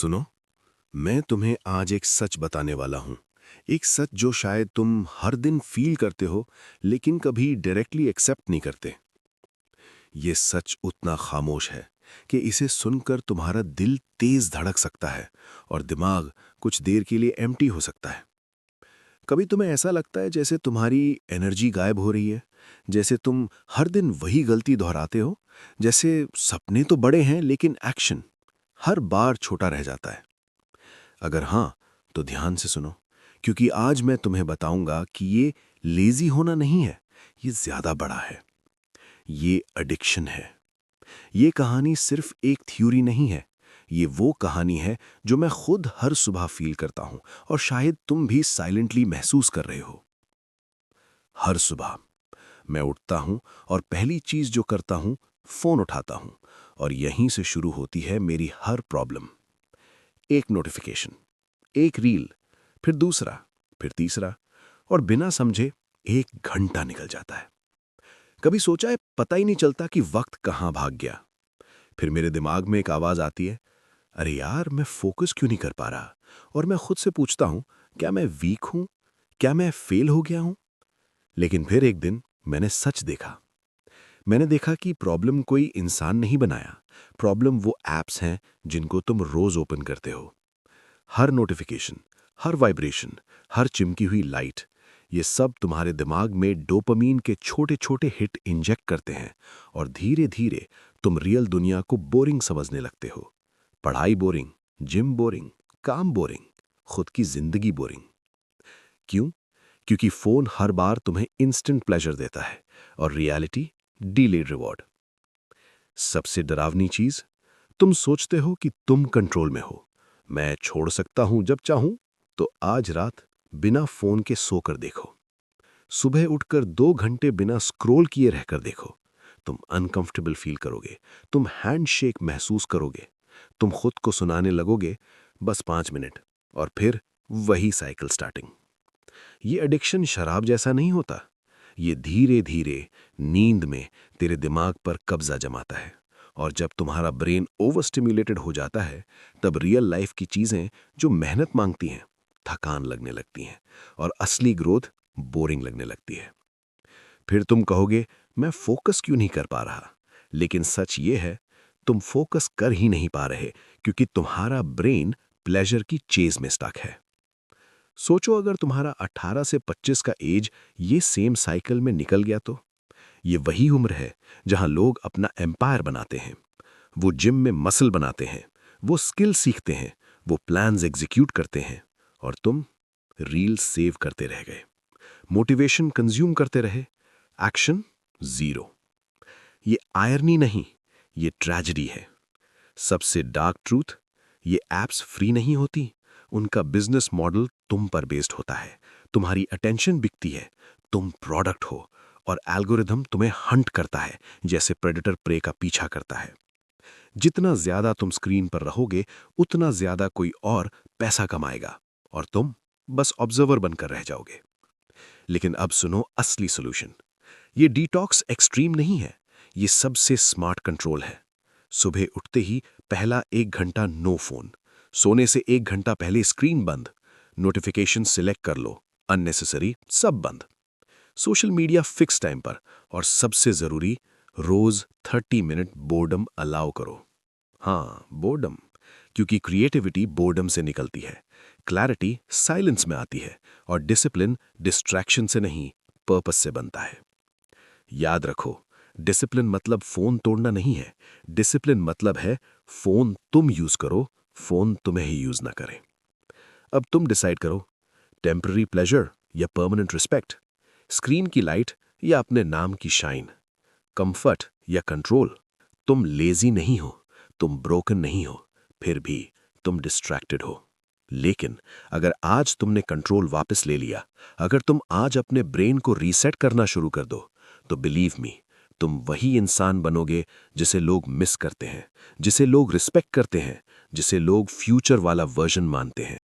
सुनो, मैं तुम्हें आज एक सच बताने वाला हूं। एक सच जो शायद तुम हर दिन फील करते हो, लेकिन कभी डायरेक्टली एक्सेप्ट नहीं करते। ये सच उतना खामोश है कि इसे सुनकर तुम्हारा दिल तेज धड़क सकता है और दिमाग कुछ देर के लिए एम्प्टी हो सकता है। कभी तुम्हें ऐसा लगता है जैसे तुम्हारी एनर्जी गायब हो रही है, जैसे तुम हर दिन वही गलती दोहराते हो, जैसे सपने तो बड़े हैं लेकिन एक्शन हर बार छोटा रह जाता है। अगर हाँ, तो ध्यान से सुनो, क्योंकि आज मैं तुम्हें बताऊंगा कि ये लेजी होना नहीं है, ये ज्यादा बड़ा है। ये एडिक्शन है। ये कहानी सिर्फ एक थ्योरी नहीं है, ये वो कहानी है जो मैं खुद हर सुबह फील करता हूं और शायद तुम भी साइलेंटली महसूस कर रहे हो। हर सुबह मैं उठता हूं और पहली चीज जो करता हूं, फोन उठाता हूं, और यहीं से शुरू होती है मेरी हर प्रॉब्लम। एक नोटिफिकेशन, एक रील, फिर दूसरा, फिर तीसरा, और बिना समझे 1 घंटा निकल जाता है। कभी सोचा है, पता ही नहीं चलता कि वक्त कहाँ भाग गया। फिर मेरे दिमाग में एक आवाज आती है, अरे यार, मैं फोकस क्यों नहीं कर पा रहा। और मैं खुद से पूछता हूं, क्या मैं वीक हूं, क्या मैं फेल हो गया हूं। लेकिन फिर एक दिन मैंने सच देखा। मैंने देखा कि प्रॉब्लम कोई इंसान नहीं बनाया, प्रॉब्लम वो एप्स हैं जिनको तुम रोज ओपन करते हो। हर नोटिफिकेशन, हर वाइब्रेशन, हर चिमकी हुई लाइट, ये सब तुम्हारे दिमाग में डोपामीन के छोटे छोटे हिट इंजेक्ट करते हैं, और धीरे धीरे तुम रियल दुनिया को बोरिंग समझने लगते हो। पढ़ाई बोरिंग, जिम बोरिंग, काम बोरिंग, खुद की जिंदगी बोरिंग। क्यों? क्योंकि फोन हर बार तुम्हें इंस्टेंट प्लेजर देता है और रियलिटी डिलेड रिवॉर्ड। सबसे डरावनी चीज, तुम सोचते हो कि तुम कंट्रोल में हो। मैं छोड़ सकता हूं जब चाहूं, तो आज रात बिना फोन के सोकर देखो। सुबह उठकर 2 घंटे बिना स्क्रॉल किए रहकर देखो। तुम अनकंफर्टेबल फील करोगे, तुम हैंडशेक महसूस करोगे, तुम खुद को सुनाने लगोगे, बस 5 मिनट, और फिर वही साइकिल स्टार्टिंग। ये एडिक्शन शराब जैसा नहीं होता। ये धीरे धीरे नींद में तेरे दिमाग पर कब्जा जमाता है, और जब तुम्हारा ब्रेन ओवर स्टिम्युलेटेड हो जाता है, तब रियल लाइफ की चीजें जो मेहनत मांगती हैं, थकान लगने लगती हैं, और असली ग्रोथ बोरिंग लगने लगती है। फिर तुम कहोगे, मैं फोकस क्यों नहीं कर पा रहा। लेकिन सच ये है, तुम फोकस कर ही नहीं पा रहे, क्योंकि तुम्हारा ब्रेन प्लेजर की चेज में स्टक है। सोचो, अगर तुम्हारा 18 से 25 का एज ये सेम साइकिल में निकल गया, तो ये वही उम्र है जहां लोग अपना एम्पायर बनाते हैं। वो जिम में मसल बनाते हैं, वो स्किल सीखते हैं, वो प्लान्स एग्जीक्यूट करते हैं, और तुम रील सेव करते रह गए, मोटिवेशन कंज्यूम करते रहे, एक्शन जीरो। ये आयरनी नहीं, ये ट्रेजेडी है। सबसे डार्क ट्रूथ, ये एप्स फ्री नहीं होती। उनका बिजनेस मॉडल तुम पर बेस्ड होता है। तुम्हारी अटेंशन बिकती है, तुम प्रोडक्ट हो, और एल्गोरिथम तुम्हें हंट करता है, जैसे प्रेडेटर प्रे का पीछा करता है। जितना ज्यादा तुम स्क्रीन पर रहोगे, उतना ज्यादा कोई और पैसा कमाएगा, और तुम बस ऑब्जर्वर बनकर रह जाओगे। लेकिन अब सुनो असली सॉल्यूशन। ये डिटॉक्स एक्सट्रीम नहीं है, ये सबसे स्मार्ट कंट्रोल है। सुबह उठते ही पहला 1 घंटा नो फोन, सोने से 1 घंटा पहले स्क्रीन बंद, नोटिफिकेशन सिलेक्ट कर लो, अननेसेसरी सब बंद, सोशल मीडिया फिक्स टाइम पर, और सबसे जरूरी, रोज 30 मिनट बोर्डम अलाउ करो। हाँ, बोर्डम, क्योंकि क्रिएटिविटी बोर्डम से निकलती है, क्लैरिटी साइलेंस में आती है, और डिसिप्लिन डिस्ट्रैक्शन से नहीं, पर्पस से बनता है। याद रखो, डिसिप्लिन मतलब फोन तोड़ना नहीं है। डिसिप्लिन मतलब है फोन तुम यूज करो, फोन तुम्हें ही यूज ना करे। अब तुम डिसाइड करो, टेम्पररी प्लेजर या परमानेंट रिस्पेक्ट, स्क्रीन की लाइट या अपने नाम की शाइन, कंफर्ट या कंट्रोल। तुम लेजी नहीं हो, तुम ब्रोकन नहीं हो, फिर भी तुम डिस्ट्रैक्टेड हो। लेकिन अगर आज तुमने कंट्रोल वापस ले लिया, अगर तुम आज अपने ब्रेन को रीसेट करना शुरू कर दो, तो बिलीव मी, तुम वही इंसान बनोगे जिसे लोग मिस करते हैं, जिसे लोग रिस्पेक्ट करते हैं, जिसे लोग फ्यूचर वाला वर्जन मानते हैं।